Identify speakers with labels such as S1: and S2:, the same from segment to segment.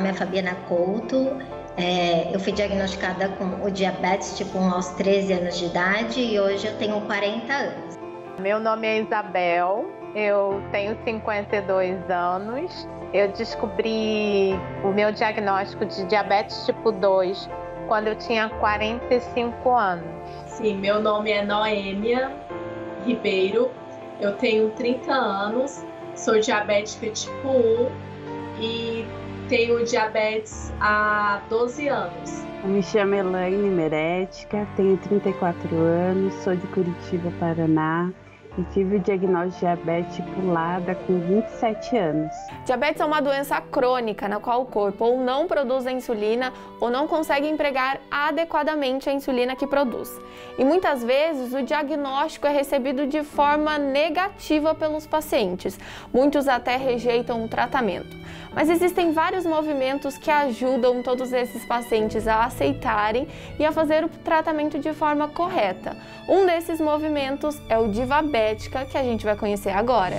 S1: nome é Fabiana Couto. Eu fui diagnosticada com o diabetes tipo 1 aos 13 anos de idade e hoje eu tenho 40 anos.
S2: Meu nome é Isabel, eu tenho 52 anos. Eu descobri o meu diagnóstico de diabetes tipo 2 quando eu tinha 45 anos.
S3: Sim, meu nome é Noêmia Ribeiro, eu tenho 30 anos, sou diabética tipo 1 e tenho diabetes há 12 anos.
S4: Eu me chamo Elaine Merética, tenho 34 anos, sou de Curitiba, Paraná e tive o diagnóstico de diabetes tipo LADA com 27 anos.
S5: Diabetes é uma doença crônica na qual o corpo ou não produz a insulina ou não consegue empregar adequadamente a insulina que produz. E muitas vezes o diagnóstico é recebido de forma negativa pelos pacientes. Muitos até rejeitam o tratamento. Mas existem vários movimentos que ajudam todos esses pacientes a aceitarem e a fazer o tratamento de forma correta. Um desses movimentos é o Divabética, que a gente vai conhecer agora.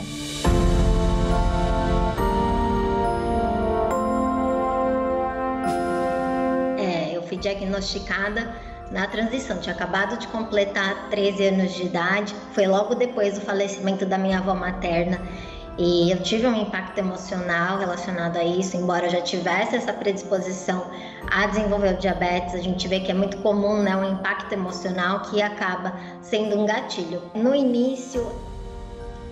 S1: Eu fui diagnosticada na transição, tinha acabado de completar 13 anos de idade, foi logo depois do falecimento da minha avó materna. E eu tive um impacto emocional relacionado a isso, embora eu já tivesse essa predisposição a desenvolver o diabetes, a gente vê que é muito comum, né, um impacto emocional que acaba sendo um gatilho. No início,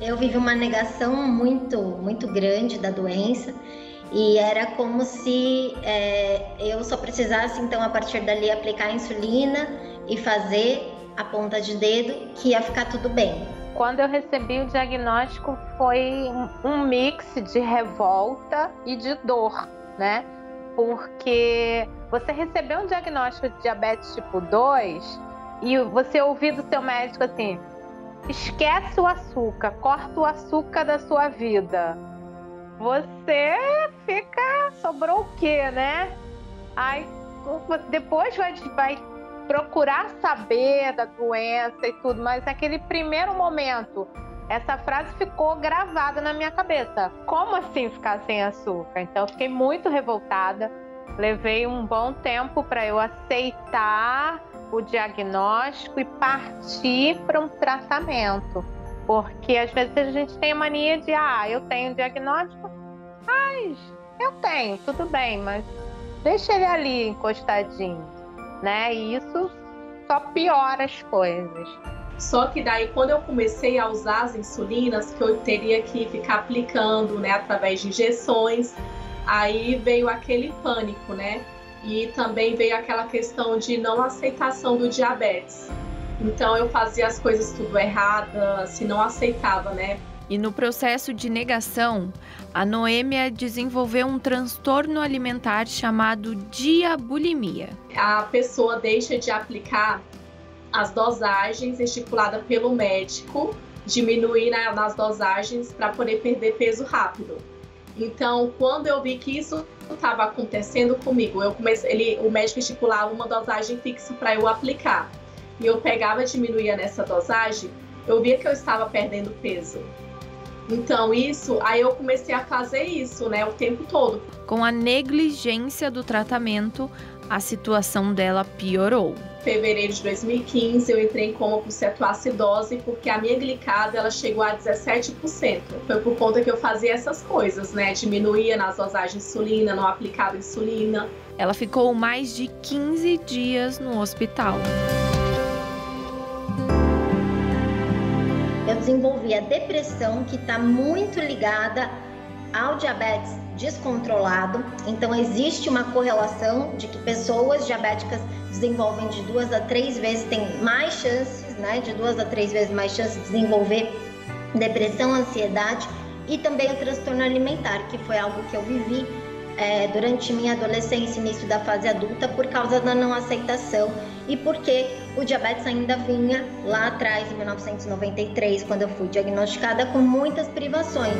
S1: eu vivi uma negação muito grande da doença e era como se eu só precisasse, então, a partir dali, aplicar a insulina e fazer a ponta de dedo que ia ficar tudo bem.
S2: Quando eu recebi o diagnóstico foi um mix de revolta e de dor, né? Porque você recebeu um diagnóstico de diabetes tipo 2 e você ouvir do seu médico assim: esquece o açúcar, corta o açúcar da sua vida. Você fica, sobrou o quê, né? Aí depois vai procurar saber da doença e tudo, mas naquele primeiro momento, essa frase ficou gravada na minha cabeça. Como assim ficar sem açúcar? Então eu fiquei muito revoltada, levei um bom tempo para eu aceitar o diagnóstico e partir para um tratamento. Porque às vezes a gente tem a mania de, eu tenho diagnóstico, mas eu tenho, tudo bem, mas deixa ele ali encostadinho. Né? E isso só piora as coisas.
S3: Só que daí, quando eu comecei a usar as insulinas, que eu teria que ficar aplicando, né, através de injeções, aí veio aquele pânico, né? E também veio aquela questão de não aceitação do diabetes. Então eu fazia as coisas tudo errada, se não aceitava, né?
S6: E no processo de negação, a Noêmia desenvolveu um transtorno alimentar chamado diabulimia.
S3: A pessoa deixa de aplicar as dosagens estipuladas pelo médico, diminuir nas dosagens para poder perder peso rápido. Então, quando eu vi que isso estava acontecendo comigo, o médico estipulava uma dosagem fixa para eu aplicar. E eu pegava e diminuía nessa dosagem, eu via que eu estava perdendo peso. Então aí eu comecei a fazer isso, né, o tempo todo.
S6: Com a negligência do tratamento, a situação dela piorou.
S3: Em fevereiro de 2015, eu entrei em coma por cetoacidose porque a minha glicada ela chegou a 17%. Foi por conta que eu fazia essas coisas, né, diminuía nas dosagens de insulina, não aplicava insulina.
S6: Ela ficou mais de 15 dias no hospital.
S1: Eu desenvolvi a depressão, que está muito ligada ao diabetes descontrolado. Então existe uma correlação de que pessoas diabéticas desenvolvem de 2 a 3 vezes, tem mais chances, né, de 2 a 3 vezes mais chances de desenvolver depressão, ansiedade e também o transtorno alimentar, que foi algo que eu vivi durante minha adolescência, início da fase adulta, por causa da não aceitação e porque o diabetes ainda vinha lá atrás, em 1993, quando eu fui diagnosticada, com muitas privações.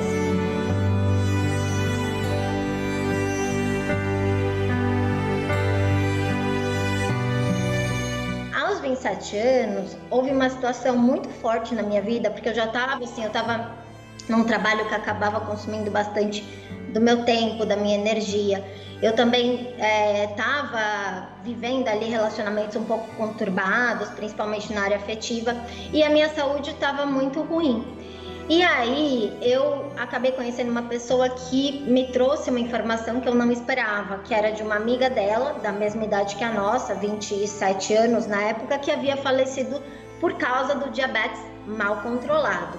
S1: Aos 27 anos, houve uma situação muito forte na minha vida, porque eu já estava num trabalho que acabava consumindo bastante do meu tempo, da minha energia. Eu também estava vivendo ali relacionamentos um pouco conturbados, principalmente na área afetiva, e a minha saúde estava muito ruim. E aí eu acabei conhecendo uma pessoa que me trouxe uma informação que eu não esperava, que era de uma amiga dela, da mesma idade que a nossa, 27 anos na época, que havia falecido por causa do diabetes mal controlado.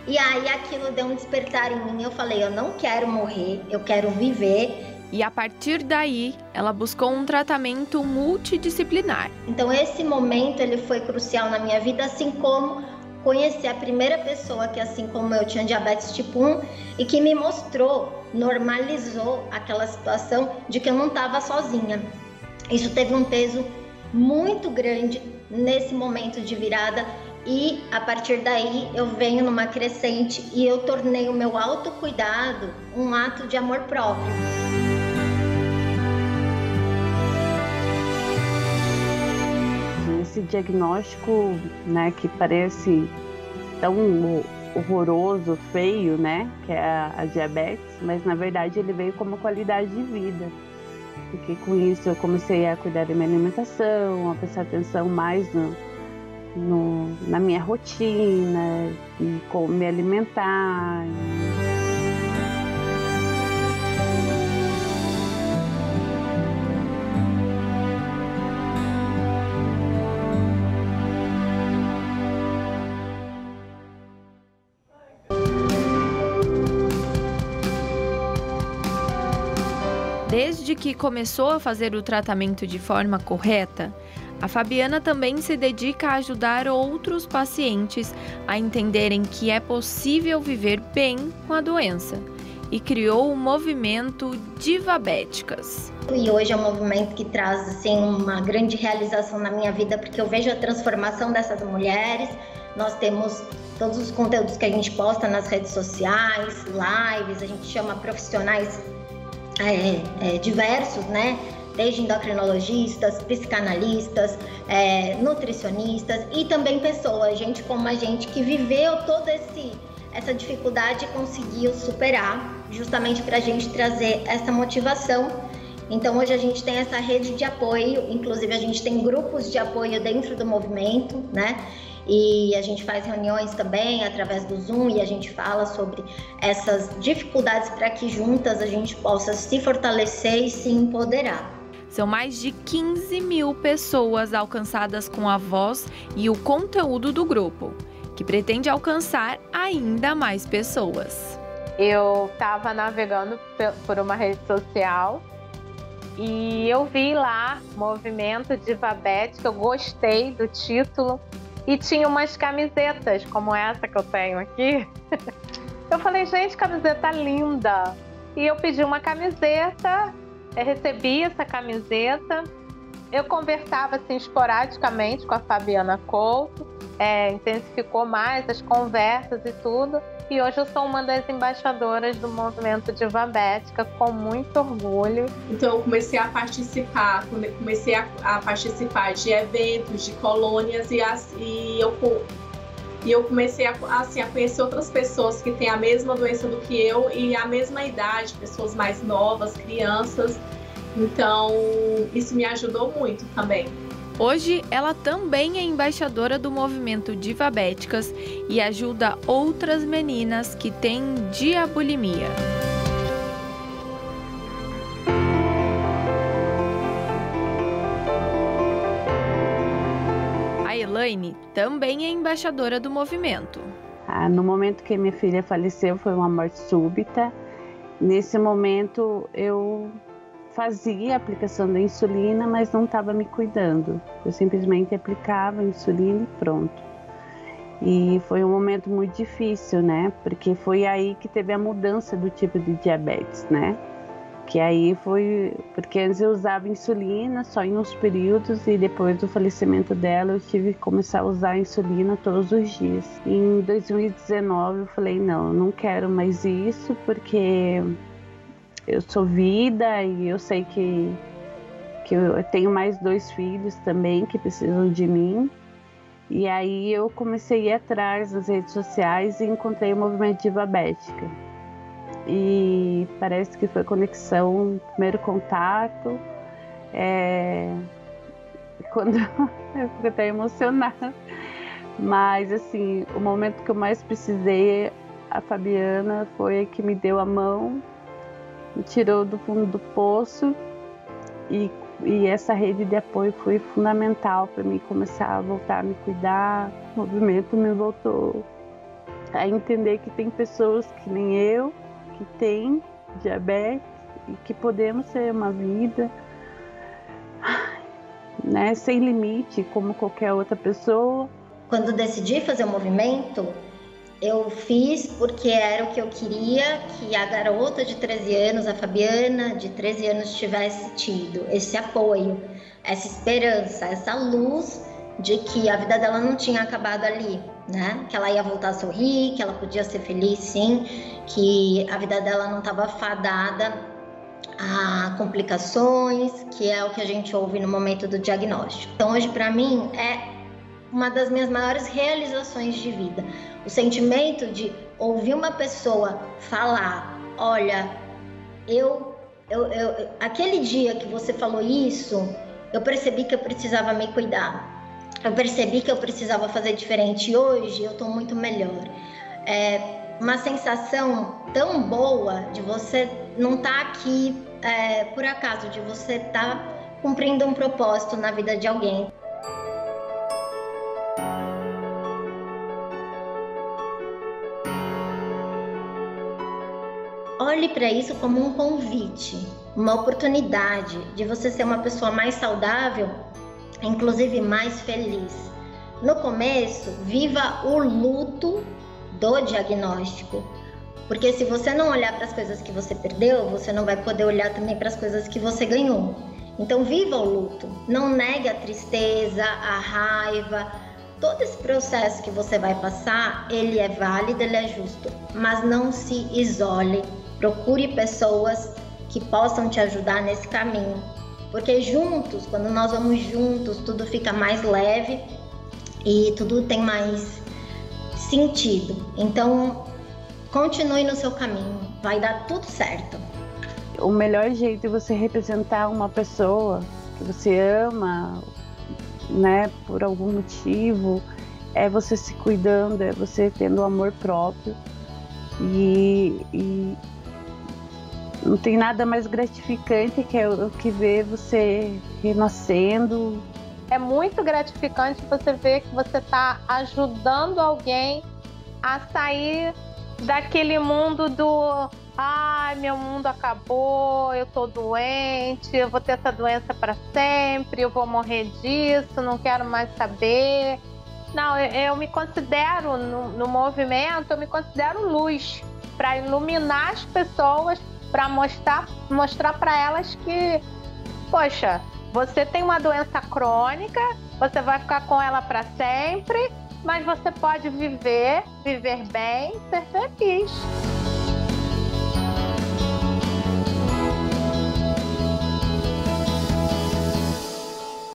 S1: E aí aquilo deu um despertar em mim, eu falei, eu não quero morrer, eu quero viver.
S6: E a partir daí, ela buscou um tratamento multidisciplinar.
S1: Então esse momento ele foi crucial na minha vida, assim como conhecer a primeira pessoa que, assim como eu, tinha diabetes tipo 1 e que me mostrou, normalizou aquela situação de que eu não estava sozinha. Isso teve um peso muito grande nesse momento de virada e a partir daí eu venho numa crescente e eu tornei o meu autocuidado um ato de amor próprio.
S4: Esse diagnóstico, né, que parece tão horroroso, feio, né, que é a diabetes, mas na verdade ele veio como qualidade de vida, porque com isso eu comecei a cuidar da minha alimentação, a prestar atenção mais na minha rotina e como me alimentar.
S6: Desde que começou a fazer o tratamento de forma correta, a Fabiana também se dedica a ajudar outros pacientes a entenderem que é possível viver bem com a doença e criou o movimento Divabéticas.
S1: E hoje é um movimento que traz assim, uma grande realização na minha vida, porque eu vejo a transformação dessas mulheres. Nós temos todos os conteúdos que a gente posta nas redes sociais, lives, a gente chama profissionais diversos, né? Desde endocrinologistas, psicanalistas, nutricionistas e também pessoas, gente como a gente que viveu toda essa dificuldade e conseguiu superar, justamente para a gente trazer essa motivação. Então hoje a gente tem essa rede de apoio, inclusive a gente tem grupos de apoio dentro do movimento, né? E a gente faz reuniões também através do Zoom e a gente fala sobre essas dificuldades para que juntas a gente possa se fortalecer e se empoderar.
S6: São mais de 15 mil pessoas alcançadas com a voz e o conteúdo do grupo, que pretende alcançar ainda mais pessoas.
S2: Eu estava navegando por uma rede social e eu vi lá Movimento Divabética, eu gostei do título. E tinha umas camisetas, como essa que eu tenho aqui. Eu falei, gente, camiseta linda. E eu pedi uma camiseta, recebi essa camiseta. Eu conversava assim esporadicamente com a Fabiana Couto, intensificou mais as conversas e tudo. E hoje eu sou uma das embaixadoras do movimento Divabética, com muito orgulho.
S3: Então eu comecei a participar, participar de eventos, de colônias e eu comecei a conhecer outras pessoas que têm a mesma doença do que eu e a mesma idade, pessoas mais novas, crianças. Então isso me ajudou muito também.
S6: Hoje, ela também é embaixadora do movimento Divabéticas e ajuda outras meninas que têm diabulimia. A Elaine também é embaixadora do movimento.
S4: No momento que minha filha faleceu, foi uma morte súbita. Nesse momento, eu fazia a aplicação da insulina, mas não estava me cuidando. Eu simplesmente aplicava a insulina e pronto. E foi um momento muito difícil, né? Porque foi aí que teve a mudança do tipo de diabetes, né? Que aí foi... Porque antes eu usava insulina só em uns períodos e depois do falecimento dela eu tive que começar a usar a insulina todos os dias. Em 2019 eu falei, não quero mais isso, porque eu sou vida e eu sei que eu tenho mais 2 filhos também que precisam de mim. E aí eu comecei a ir atrás nas redes sociais e encontrei o movimento Divabética. e parece que foi conexão, primeiro contato. Quando eu fico até emocionada, mas assim, o momento que eu mais precisei, a Fabiana foi a que me deu a mão, me tirou do fundo do poço, e essa rede de apoio foi fundamental para mim começar a voltar a me cuidar. O movimento me voltou a entender que tem pessoas que nem eu, que têm diabetes e que podemos ter uma vida, né, sem limite, como qualquer outra pessoa.
S1: Quando decidi fazer o movimento, eu fiz porque era o que eu queria que a garota de 13 anos, a Fabiana de 13 anos, tivesse tido esse apoio, essa esperança, essa luz de que a vida dela não tinha acabado ali, né? Que ela ia voltar a sorrir, que ela podia ser feliz sim, que a vida dela não estava fadada a complicações, que é o que a gente ouve no momento do diagnóstico. Então hoje para mim é uma das minhas maiores realizações de vida, o sentimento de ouvir uma pessoa falar, olha, aquele dia que você falou isso, eu percebi que eu precisava me cuidar. Eu percebi que eu precisava fazer diferente e hoje eu estou muito melhor. É uma sensação tão boa de você não estar aqui por acaso, de você estar cumprindo um propósito na vida de alguém. Olhe para isso como um convite, uma oportunidade de você ser uma pessoa mais saudável, inclusive mais feliz. No começo, viva o luto do diagnóstico, porque se você não olhar para as coisas que você perdeu, você não vai poder olhar também para as coisas que você ganhou. Então viva o luto, não negue a tristeza, a raiva, todo esse processo que você vai passar, ele é válido, ele é justo, mas não se isole, procure pessoas que possam te ajudar nesse caminho. Porque juntos, quando nós vamos juntos, tudo fica mais leve e tudo tem mais sentido. Então, continue no seu caminho, vai dar tudo certo.
S4: O melhor jeito de você representar uma pessoa que você ama, né, por algum motivo, é você se cuidando, é você tendo amor próprio. E não tem nada mais gratificante que ver você renascendo.
S2: É muito gratificante você ver que você está ajudando alguém a sair daquele mundo do ai, meu mundo acabou, eu tô doente, eu vou ter essa doença para sempre, eu vou morrer disso, não quero mais saber. Não, eu me considero no movimento, eu me considero luz para iluminar as pessoas, para mostrar para elas que, poxa, você tem uma doença crônica, você vai ficar com ela para sempre, mas você pode viver bem, ser feliz.